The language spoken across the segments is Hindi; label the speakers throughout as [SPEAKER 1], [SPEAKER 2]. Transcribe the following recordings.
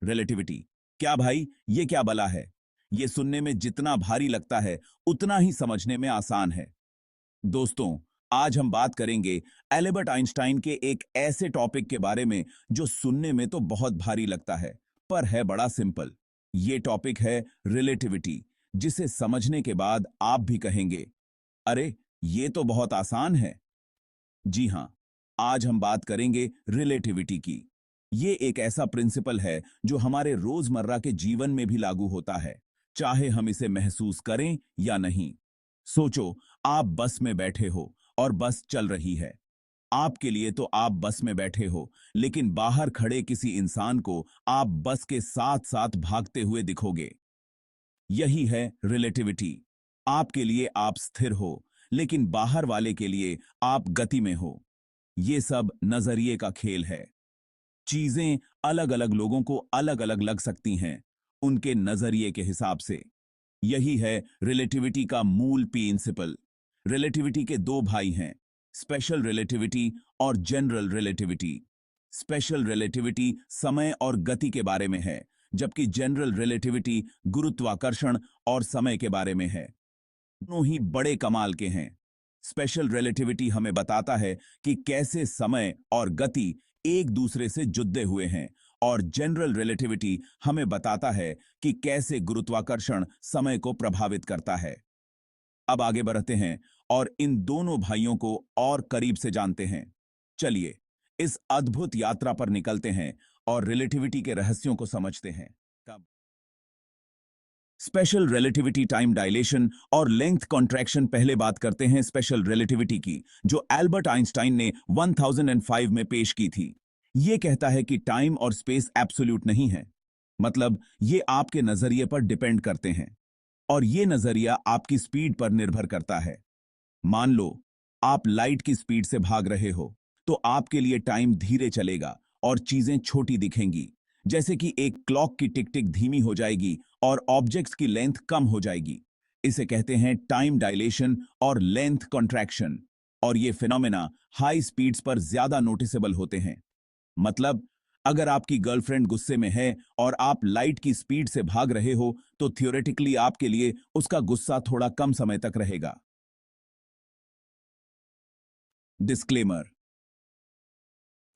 [SPEAKER 1] रिलेटिविटी। क्या भाई, ये क्या बला है? ये सुनने में जितना भारी लगता है उतना ही समझने में आसान है। दोस्तों, आज हम बात करेंगे एल्बर्ट आइंस्टाइन के एक ऐसे टॉपिक के बारे में जो सुनने में तो बहुत भारी लगता है, पर है बड़ा सिंपल। ये टॉपिक है रिलेटिविटी, जिसे समझने के बाद आप भी कहेंगे, अरे, ये तो बहुत आसान है। जी हां, आज हम बात करेंगे रिलेटिविटी की। ये एक ऐसा प्रिंसिपल है जो हमारे रोजमर्रा के जीवन में भी लागू होता है, चाहे हम इसे महसूस करें या नहीं। सोचो, आप बस में बैठे हो और बस चल रही है। आपके लिए तो आप बस में बैठे हो, लेकिन बाहर खड़े किसी इंसान को आप बस के साथ साथ भागते हुए दिखोगे। यही है रिलेटिविटी। आपके लिए आप स्थिर हो, लेकिन बाहर वाले के लिए आप गति में हो। ये सब नजरिए का खेल है। चीजें अलग अलग लोगों को अलग अलग लग सकती हैं, उनके नजरिए के हिसाब से। यही है रिलेटिविटी का मूल प्रिंसिपल। रिलेटिविटी के दो भाई हैं, स्पेशल रिलेटिविटी और जनरल रिलेटिविटी। स्पेशल रिलेटिविटी समय और गति के बारे में है, जबकि जनरल रिलेटिविटी गुरुत्वाकर्षण और समय के बारे में है। दोनों ही बड़े कमाल के हैं। स्पेशल रिलेटिविटी हमें बताता है कि कैसे समय और गति एक दूसरे से जुड़े हुए हैं, और जनरल रिलेटिविटी हमें बताता है कि कैसे गुरुत्वाकर्षण समय को प्रभावित करता है। अब आगे बढ़ते हैं और इन दोनों भाइयों को और करीब से जानते हैं। चलिए, इस अद्भुत यात्रा पर निकलते हैं और रिलेटिविटी के रहस्यों को समझते हैं। कब स्पेशल रिलेटिविटी, टाइम डायलेशन और लेंथ कॉन्ट्रैक्शन। पहले बात करते हैं स्पेशल रिलेटिविटी की, जो एल्बर्ट आइंस्टाइन ने 1005 में पेश की थी। यह कहता है कि टाइम और स्पेस एब्सोल्यूट नहीं है। मतलब, ये आपके नजरिए पर डिपेंड करते हैं, और ये नजरिया आपकी स्पीड पर निर्भर करता है। मान लो, आप लाइट की स्पीड से भाग रहे हो, तो आपके लिए टाइम धीरे चलेगा और चीजें छोटी दिखेंगी। जैसे कि एक क्लॉक की टिक टिक धीमी हो जाएगी और ऑब्जेक्ट्स की लेंथ कम हो जाएगी। इसे कहते हैं टाइम डायलेशन और लेंथ कॉन्ट्रैक्शन। और ये फिनोमेना हाई स्पीड्स पर ज्यादा नोटिसेबल होते हैं। मतलब, अगर आपकी गर्लफ्रेंड गुस्से में है और आप लाइट की स्पीड से भाग रहे हो, तो थियोरेटिकली आपके लिए उसका गुस्सा थोड़ा कम समय तक रहेगा। डिस्क्लेमर,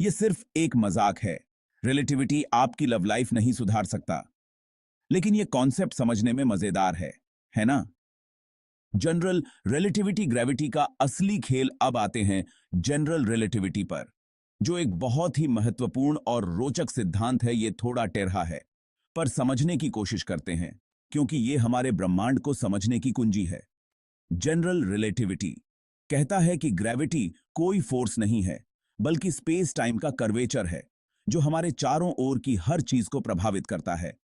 [SPEAKER 1] यह सिर्फ एक मजाक है। रिलेटिविटी आपकी लव लाइफ नहीं सुधार सकता, लेकिन यह कॉन्सेप्ट समझने में मजेदार है ना? जनरल रिलेटिविटी, ग्रेविटी का असली खेल अब आते हैं जनरल रिलेटिविटी पर, जो एक बहुत ही महत्वपूर्ण और रोचक सिद्धांत है। यह थोड़ा टेढ़ा है, पर समझने की कोशिश करते हैं, क्योंकि यह हमारे ब्रह्मांड को समझने की कुंजी है। जनरल रिलेटिविटी कहता है कि ग्रेविटी कोई फोर्स नहीं है, बल्कि स्पेस टाइम का कर्वेचर है, जो हमारे चारों ओर की हर चीज को प्रभावित करता है।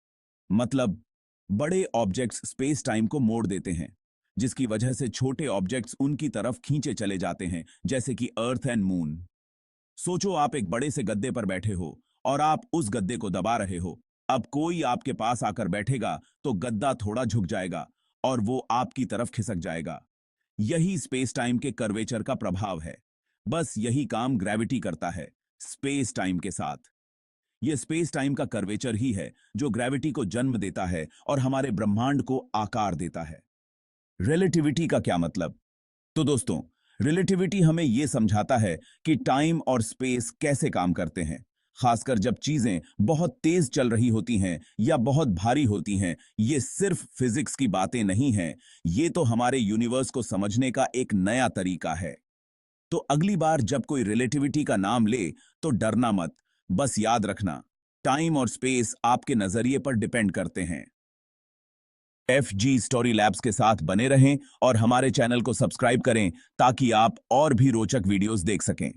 [SPEAKER 1] मतलब, बड़े ऑब्जेक्ट्स स्पेस टाइम को मोड़ देते हैं, जिसकी वजह से छोटे ऑब्जेक्ट्स उनकी तरफ खींचे चले जाते हैं, जैसे कि अर्थ एंड मून। सोचो, आप एक बड़े से गद्दे पर बैठे हो और आप उस गद्दे को दबा रहे हो। अब कोई आपके पास आकर बैठेगा तो गद्दा थोड़ा झुक जाएगा और वो आपकी तरफ खिसक जाएगा। यही स्पेस टाइम के कर्वेचर का प्रभाव है। बस यही काम ग्रेविटी करता है स्पेस टाइम के साथ। यह स्पेस टाइम का कर्वेचर ही है जो ग्रेविटी को जन्म देता है और हमारे ब्रह्मांड को आकार देता है। रिलेटिविटी का क्या मतलब? तो दोस्तों, रिलेटिविटी हमें यह समझाता है कि टाइम और स्पेस कैसे काम करते हैं, खासकर जब चीजें बहुत तेज चल रही होती हैं या बहुत भारी होती हैं। ये सिर्फ फिजिक्स की बातें नहीं हैं, ये तो हमारे यूनिवर्स को समझने का एक नया तरीका है। तो अगली बार जब कोई रिलेटिविटी का नाम ले, तो डरना मत। बस याद रखना, टाइम और स्पेस आपके नजरिए पर डिपेंड करते हैं। FG स्टोरी लैब्स के साथ बने रहें और हमारे चैनल को सब्सक्राइब करें, ताकि आप और भी रोचक वीडियोस देख सकें।